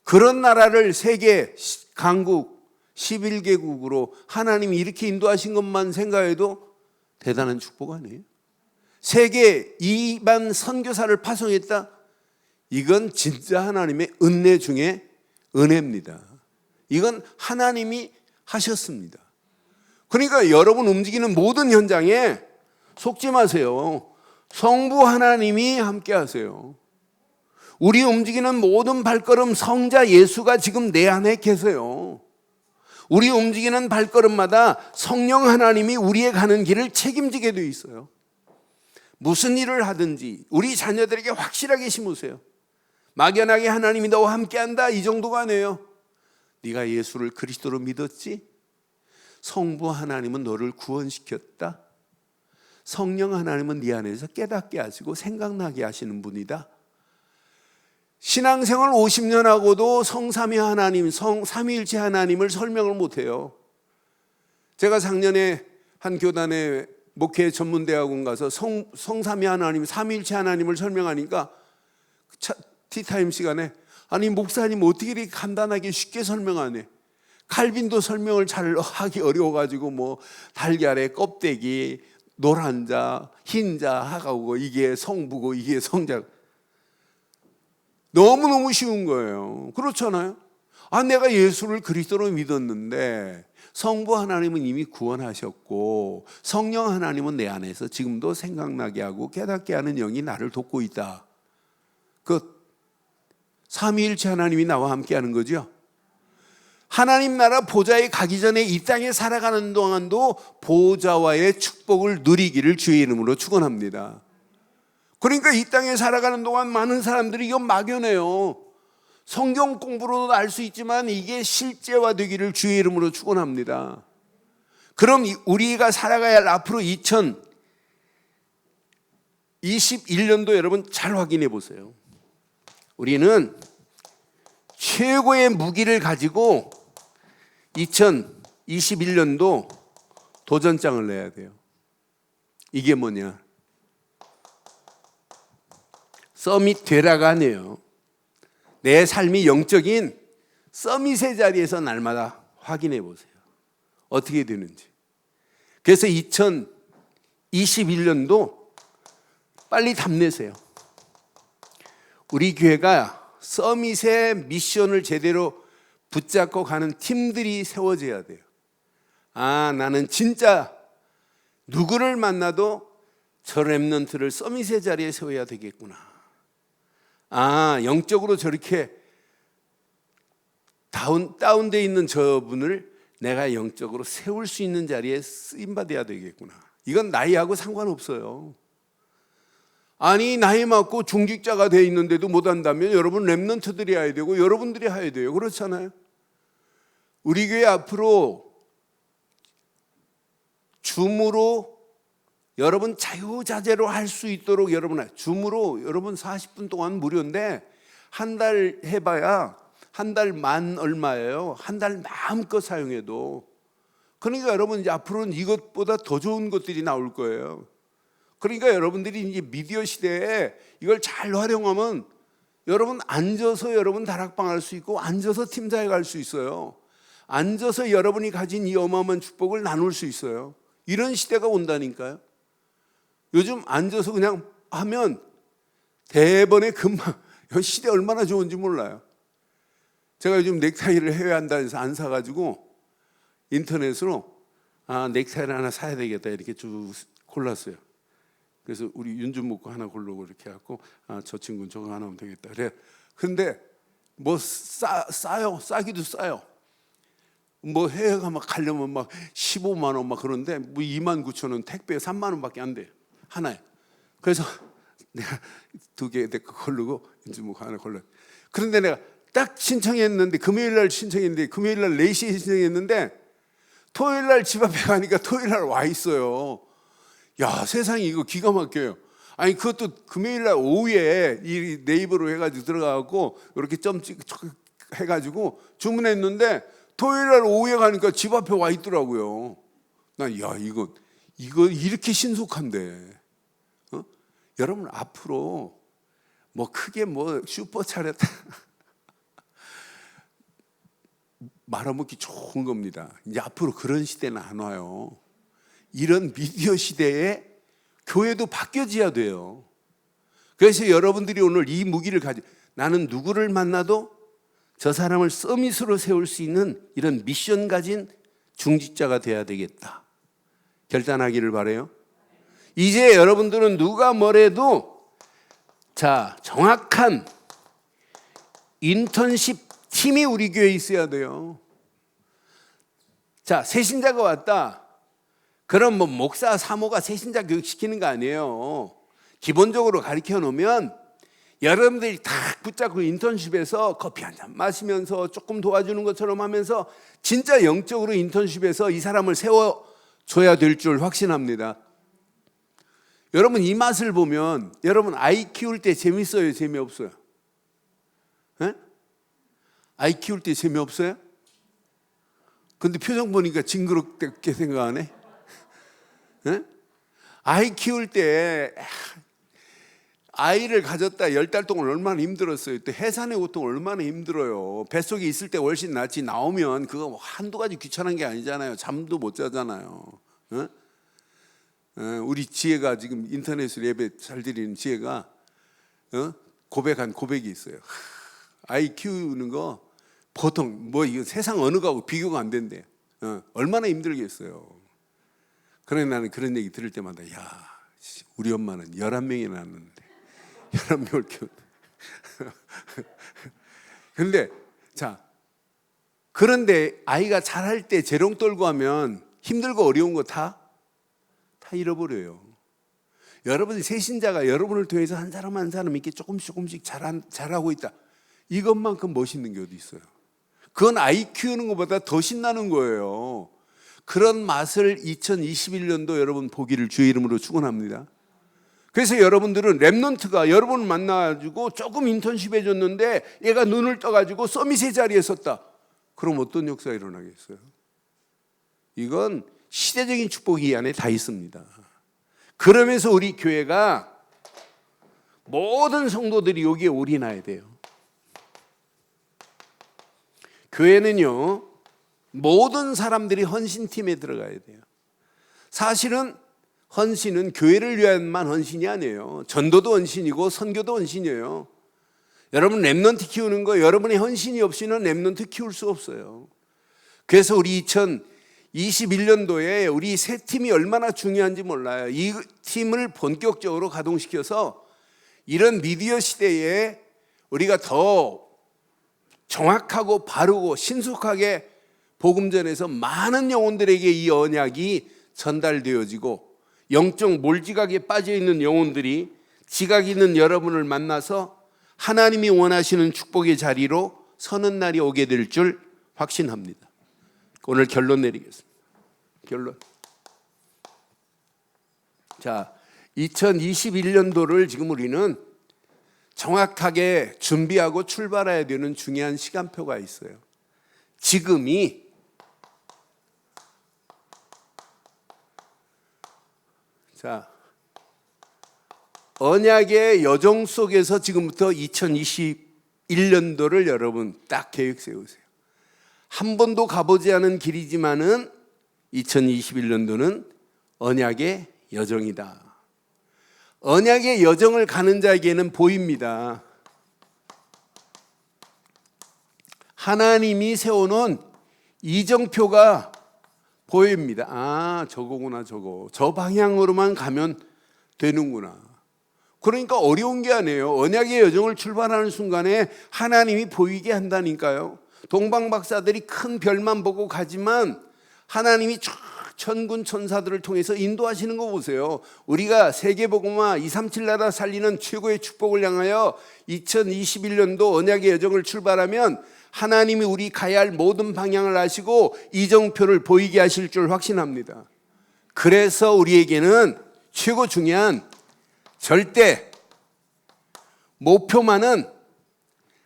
그런 나라를 세계 강국 11개국으로 하나님이 이렇게 인도하신 것만 생각해도 대단한 축복 아니에요? 세계 2만 선교사를 파송했다? 이건 진짜 하나님의 은혜 중에 은혜입니다. 이건 하나님이 하셨습니다. 그러니까 여러분 움직이는 모든 현장에 속지 마세요. 성부 하나님이 함께 하세요. 우리 움직이는 모든 발걸음 성자 예수가 지금 내 안에 계세요. 우리 움직이는 발걸음마다 성령 하나님이 우리의 가는 길을 책임지게 되어 있어요. 무슨 일을 하든지 우리 자녀들에게 확실하게 심으세요. 막연하게 하나님이 너와 함께한다 이 정도가 아니에요. 네가 예수를 그리스도로 믿었지? 성부 하나님은 너를 구원시켰다. 성령 하나님은 네 안에서 깨닫게 하시고 생각나게 하시는 분이다. 신앙생활 50년 하고도 성삼위 하나님, 삼위일체 하나님을 설명을 못해요. 제가 작년에 한 교단에 목회 전문대학원 가서 성삼위 하나님, 삼위일체 하나님을 설명하니까 티타임 시간에 아니 목사님 어떻게 이렇게 간단하게 쉽게 설명하네. 칼빈도 설명을 잘 하기 어려워가지고 뭐 달걀의 껍데기, 노란 자, 흰 자 하고 이게 성부고 이게 성자. 너무너무 쉬운 거예요. 그렇잖아요. 내가 예수를 그리스도로 믿었는데 성부 하나님은 이미 구원하셨고 성령 하나님은 내 안에서 지금도 생각나게 하고 깨닫게 하는 영이 나를 돕고 있다. 그 삼위일체 하나님이 나와 함께 하는 거죠. 하나님 나라 보좌에 가기 전에 이 땅에 살아가는 동안도 보좌와의 축복을 누리기를 주의 이름으로 축원합니다. 그러니까 이 땅에 살아가는 동안 많은 사람들이 이건 막연해요. 성경 공부로도 알 수 있지만 이게 실제화되기를 주의 이름으로 축원합니다. 그럼 우리가 살아가야 할 앞으로 2021년도 여러분 잘 확인해 보세요. 우리는 최고의 무기를 가지고 2021년도 도전장을 내야 돼요. 이게 뭐냐? 서밋 되라가 아니에요. 내 삶이 영적인 서밋의 자리에서 날마다 확인해 보세요. 어떻게 되는지. 그래서 2021년도 빨리 답내세요. 우리 교회가 서밋의 미션을 제대로 붙잡고 가는 팀들이 세워져야 돼요. 나는 진짜 누구를 만나도 저 렘넌트를 서밋의 자리에 세워야 되겠구나. 영적으로 저렇게 다운되어 있는 저분을 내가 영적으로 세울 수 있는 자리에 쓰임받아야 되겠구나. 이건 나이하고 상관없어요. 나이 많고 중직자가 되어 있는데도 못한다면 여러분 렘넌트들이 해야 되고 여러분들이 해야 돼요. 그렇잖아요. 우리 교회 앞으로 줌으로 여러분 자유자재로 할 수 있도록 줌으로 여러분 40분 동안 무료인데 한 달 해봐야 한 달 만 얼마예요. 한 달 마음껏 사용해도. 그러니까 여러분 이제 앞으로는 이것보다 더 좋은 것들이 나올 거예요. 그러니까 여러분들이 이제 미디어 시대에 이걸 잘 활용하면 여러분 앉아서 여러분 다락방 할 수 있고 앉아서 팀사회 갈 수 있어요. 앉아서 여러분이 가진 이 어마어마한 축복을 나눌 수 있어요. 이런 시대가 온다니까요. 요즘 앉아서 그냥 하면 대번에 금방 시대 얼마나 좋은지 몰라요. 제가 요즘 넥타이를 해외 한다 해서 안 사가지고 인터넷으로 넥타이를 하나 사야 되겠다 이렇게 쭉 골랐어요. 그래서 우리 윤준 목고 하나 고르고 이렇게 해갖고 저 친구는 저거 하나 하면 되겠다. 그래. 근데 뭐 싸요. 싸기도 싸요. 뭐 해외가 막 가려면 막 15만 원 막 그런데 뭐 29,000원 택배 3만 원밖에 안 돼요. 하나에. 그래서 내가 두 개 내 거 고르고 윤준 목고 하나 골라. 그런데 내가 딱 신청했는데 금요일 날 신청했는데 금요일 날 4시에 신청했는데 토요일 날 집 앞에 가니까 토요일 날 와 있어요. 야, 세상에 이거 기가 막혀요. 아니 그것도 금요일 날 오후에 이 네이버로 해가지고 들어가고 이렇게 점 찍 해가지고 주문했는데 토요일 날 오후에 가니까 집 앞에 와 있더라고요. 난 야, 이거 이렇게 신속한데. 여러분 앞으로 뭐 크게 뭐 슈퍼차례 말아먹기 좋은 겁니다. 이제 앞으로 그런 시대는 안 와요. 이런 미디어 시대에 교회도 바뀌어져야 돼요. 그래서 여러분들이 오늘 이 무기를 나는 누구를 만나도 저 사람을 서밋으로 세울 수 있는 이런 미션 가진 중직자가 돼야 되겠다. 결단하기를 바라요. 이제 여러분들은 누가 뭐래도 자, 정확한 인턴십 팀이 우리 교회에 있어야 돼요. 자, 새신자가 왔다. 그럼 뭐 목사, 사모가 새신자 교육 시키는 거 아니에요. 기본적으로 가르쳐 놓으면 여러분들이 딱 붙잡고 인턴십에서 커피 한 잔 마시면서 조금 도와주는 것처럼 하면서 진짜 영적으로 인턴십에서 이 사람을 세워줘야 될 줄 확신합니다. 여러분 이 맛을 보면 여러분 아이 키울 때 재밌어요? 재미없어요? 에? 아이 키울 때 재미없어요? 근데 표정 보니까 징그럽게 생각하네. 에? 아이 키울 때 아이를 가졌다 10달 동안 얼마나 힘들었어요. 또 해산의 고통 얼마나 힘들어요. 뱃속에 있을 때 훨씬 낫지 나오면 그거 뭐 한두 가지 귀찮은 게 아니잖아요. 잠도 못 자잖아요. 에? 우리 지혜가 지금 인터넷으로 예배 잘 드리는 지혜가 고백한 고백이 있어요. 아이 키우는 거 보통 뭐 이거 세상 어느 거하고 비교가 안 된대요. 얼마나 힘들겠어요. 그러나 나는 그런 얘기 들을 때마다 야, 우리 엄마는 11명이 낳았는데 11명을 키웠다. 그런데 자, 그런데 아이가 잘할 때 재롱 떨고 하면 힘들고 어려운 거 다 잃어버려요. 여러분 새신자가 여러분을 통해서 한 사람 한 사람 이렇게 조금씩 잘하고 있다. 이것만큼 멋있는 게 어디 있어요? 그건 아이 키우는 것보다 더 신나는 거예요. 그런 맛을 2021년도 여러분 보기를 주의 이름으로 축원합니다. 그래서 여러분들은 랩넌트가 여러분을 만나가지고 조금 인턴십 해줬는데 얘가 눈을 떠가지고 서밋의 자리에 섰다. 그럼 어떤 역사가 일어나겠어요? 이건 시대적인 축복이 이 안에 다 있습니다. 그러면서 우리 교회가 모든 성도들이 여기에 올인해야 돼요. 교회는요, 모든 사람들이 헌신팀에 들어가야 돼요. 사실은 헌신은 교회를 위한만 헌신이 아니에요. 전도도 헌신이고 선교도 헌신이에요. 여러분 랩넌트 키우는 거 여러분의 헌신이 없이는 랩넌트 키울 수 없어요. 그래서 우리 2021년도에 우리 새 팀이 얼마나 중요한지 몰라요. 이 팀을 본격적으로 가동시켜서 이런 미디어 시대에 우리가 더 정확하고 바르고 신속하게 복음 전에서 많은 영혼들에게 이 언약이 전달되어지고 영적 몰지각에 빠져있는 영혼들이 지각 있는 여러분을 만나서 하나님이 원하시는 축복의 자리로 서는 날이 오게 될 줄 확신합니다. 오늘 결론 내리겠습니다. 결론. 자, 2021년도를 지금 우리는 정확하게 준비하고 출발해야 되는 중요한 시간표가 있어요. 지금이 자, 언약의 여정 속에서 지금부터 2021년도를 여러분 딱 계획 세우세요. 한 번도 가보지 않은 길이지만은 2021년도는 언약의 여정이다. 언약의 여정을 가는 자에게는 보입니다. 하나님이 세워놓은 이정표가 보입니다. 아, 저거구나, 저거. 저 방향으로만 가면 되는구나. 그러니까 어려운 게 아니에요. 언약의 여정을 출발하는 순간에 하나님이 보이게 한다니까요. 동방 박사들이 큰 별만 보고 가지만 하나님이 천군 천사들을 통해서 인도하시는 거 보세요. 우리가 세계복음화 237 나라 살리는 최고의 축복을 향하여 2021년도 언약의 여정을 출발하면 하나님이 우리 가야 할 모든 방향을 아시고 이정표를 보이게 하실 줄 확신합니다. 그래서 우리에게는 최고 중요한 절대 목표만은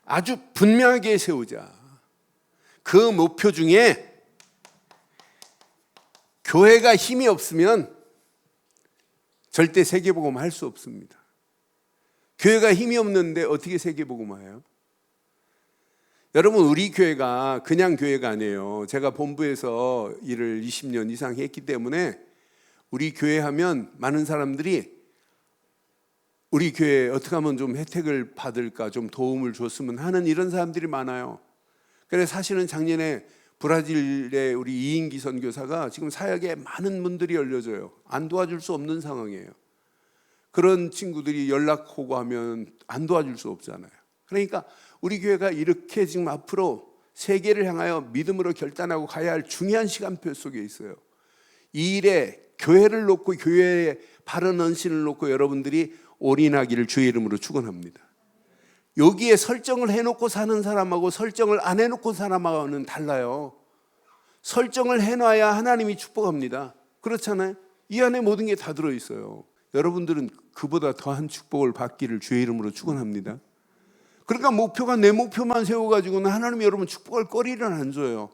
아주 분명하게 세우자. 그 목표 중에 교회가 힘이 없으면 절대 세계복음 할 수 없습니다. 교회가 힘이 없는데 어떻게 세계복음화해요? 여러분, 우리 교회가 그냥 교회가 아니에요. 제가 본부에서 일을 20년 이상 했기 때문에 우리 교회 하면 많은 사람들이 우리 교회에 어떻게 하면 좀 혜택을 받을까, 좀 도움을 줬으면 하는 이런 사람들이 많아요. 그래서 사실은 작년에 브라질의 우리 이인기 선교사가 지금 사역에 많은 문들이 열려져요. 안 도와줄 수 없는 상황이에요. 그런 친구들이 연락 오고 하면 안 도와줄 수 없잖아요. 그러니까 우리 교회가 이렇게 지금 앞으로 세계를 향하여 믿음으로 결단하고 가야 할 중요한 시간표 속에 있어요. 이 일에 교회를 놓고, 교회의 바른 헌신을 놓고 여러분들이 올인하기를 주의 이름으로 축원합니다. 여기에 설정을 해놓고 사는 사람하고 설정을 안 해놓고 사람하고는 달라요. 설정을 해놔야 하나님이 축복합니다. 그렇잖아요. 이 안에 모든 게 다 들어있어요. 여러분들은 그보다 더한 축복을 받기를 주의 이름으로 축원합니다. 그러니까 목표가 내 목표만 세워가지고는 하나님이 여러분 축복할 거리를 안 줘요.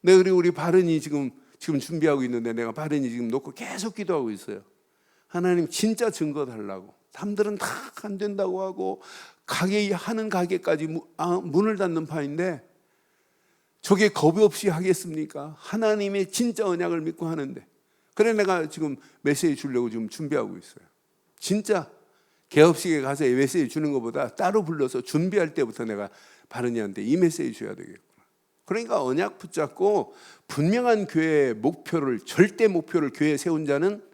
그리고 우리 바른이 지금 준비하고 있는데 내가 바른이 지금 놓고 계속 기도하고 있어요. 하나님 진짜 증거 달라고. 남들은 다 안 된다고 하고 가게 하는 가게까지 문을 닫는 파인데 저게 겁이 없이 하겠습니까? 하나님의 진짜 언약을 믿고 하는데. 그래 내가 지금 메시지 주려고 지금 준비하고 있어요. 진짜 개업식에 가서 메시지 주는 것보다 따로 불러서 준비할 때부터 내가 바른이한테 이 메시지 줘야 되겠구나. 그러니까 언약 붙잡고 분명한 교회의 목표를, 절대 목표를 교회에 세운 자는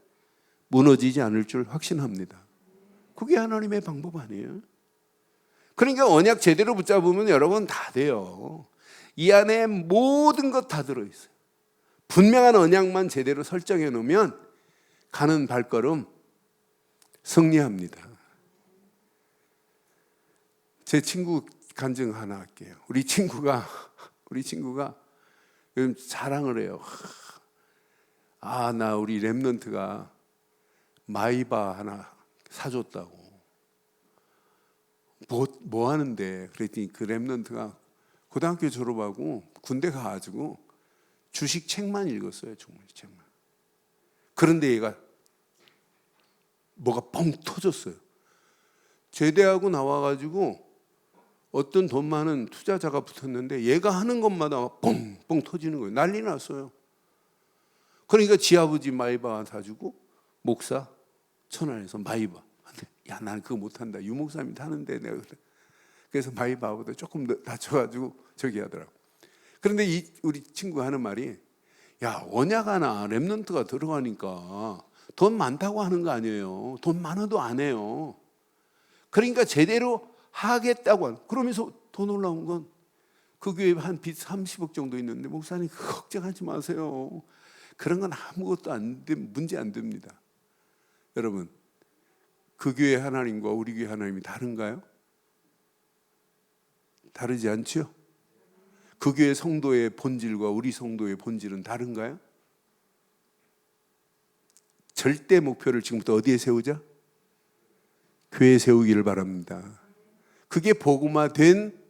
무너지지 않을 줄 확신합니다. 그게 하나님의 방법 아니에요? 그러니까 언약 제대로 붙잡으면 여러분 다 돼요. 이 안에 모든 것 다 들어있어요. 분명한 언약만 제대로 설정해 놓으면 가는 발걸음 승리합니다. 제 친구 간증 하나 할게요. 우리 친구가 요즘 자랑을 해요. 나 우리 랩런트가 마이바 하나 사줬다고. 뭐 하는데? 그랬더니 그 랩런트가 고등학교 졸업하고 군대 가가지고 주식 책만 읽었어요. 정말 책만. 그런데 얘가 뭐가 뻥 터졌어요. 제대하고 나와가지고 어떤 돈 많은 투자자가 붙었는데 얘가 하는 것마다 뻥뻥 터지는 거예요. 난리 났어요. 그러니까 지 아버지 마이바 사주고 목사 천안에서 마이바. 야, 나는 그거 못한다. 유 목사님이 타는데 내가 그래서 마이바보다 조금 낮춰가지고 저기 하더라고. 그런데 우리 친구가 하는 말이, 야, 언약 하나 랩런트가 들어가니까 돈 많다고 하는 거 아니에요. 돈 많아도 안 해요. 그러니까 제대로 하겠다고. 그러면서 더 놀라운 건 그 교회에 한 빚 30억 정도 있는데 목사님 그거 걱정하지 마세요. 그런 건 아무것도 문제 안 됩니다. 여러분, 그 교회 하나님과 우리 교회 하나님이 다른가요? 다르지 않죠? 그 교회 성도의 본질과 우리 성도의 본질은 다른가요? 절대 목표를 지금부터 어디에 세우자? 교회에 세우기를 바랍니다. 그게 복음화된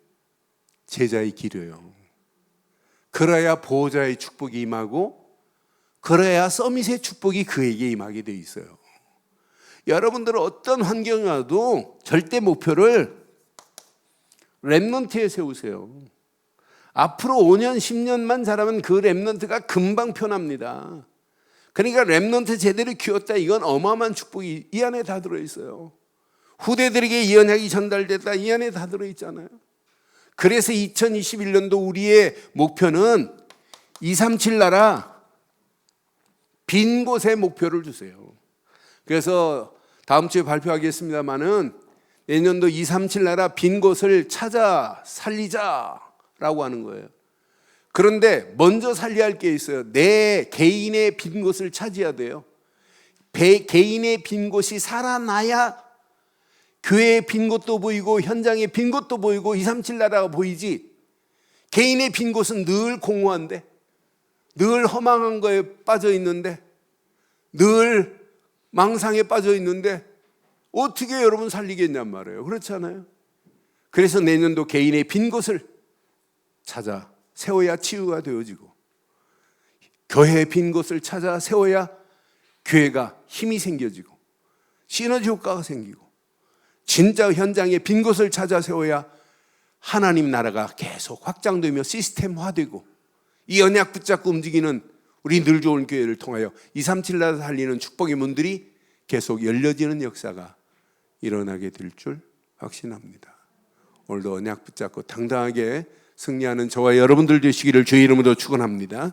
제자의 길이에요. 그래야 보호자의 축복이 임하고, 그래야 서밋의 축복이 그에게 임하게 돼 있어요. 여러분들은 어떤 환경이 와도 절대 목표를 랩런트에 세우세요. 앞으로 5년, 10년만 자라면 그 랩런트가 금방 편합니다. 그러니까 랩런트 제대로 키웠다, 이건 어마어마한 축복이 이 안에 다 들어있어요. 후대들에게 이 언약이 전달됐다, 이 안에 다 들어있잖아요. 그래서 2021년도 우리의 목표는 237 나라 빈 곳에 목표를 주세요. 그래서 다음 주에 발표하겠습니다마는 내년도 237 나라 빈 곳을 찾아 살리자라고 하는 거예요. 그런데 먼저 살려야 할 게 있어요. 내 개인의 빈 곳을 차지해야 돼요. 개인의 빈 곳이 살아나야 교회의 빈 곳도 보이고 현장의 빈 곳도 보이고 237 나라가 보이지. 개인의 빈 곳은 늘 공허한데, 늘 허망한 거에 빠져 있는데, 늘 망상에 빠져 있는데 어떻게 여러분 살리겠냔 말이에요. 그렇잖아요. 그래서 내년도 개인의 빈 곳을 찾아 세워야 치유가 되어지고, 교회의 빈 곳을 찾아 세워야 교회가 힘이 생겨지고 시너지 효과가 생기고, 진짜 현장의 빈 곳을 찾아 세워야 하나님 나라가 계속 확장되며 시스템화되고, 이 언약 붙잡고 움직이는 우리 늘 좋은 교회를 통하여 237 나라 살리는 축복의 문들이 계속 열려지는 역사가 일어나게 될 줄 확신합니다. 오늘도 언약 붙잡고 당당하게 승리하는 저와 여러분들 되시기를 주의 이름으로 축원합니다.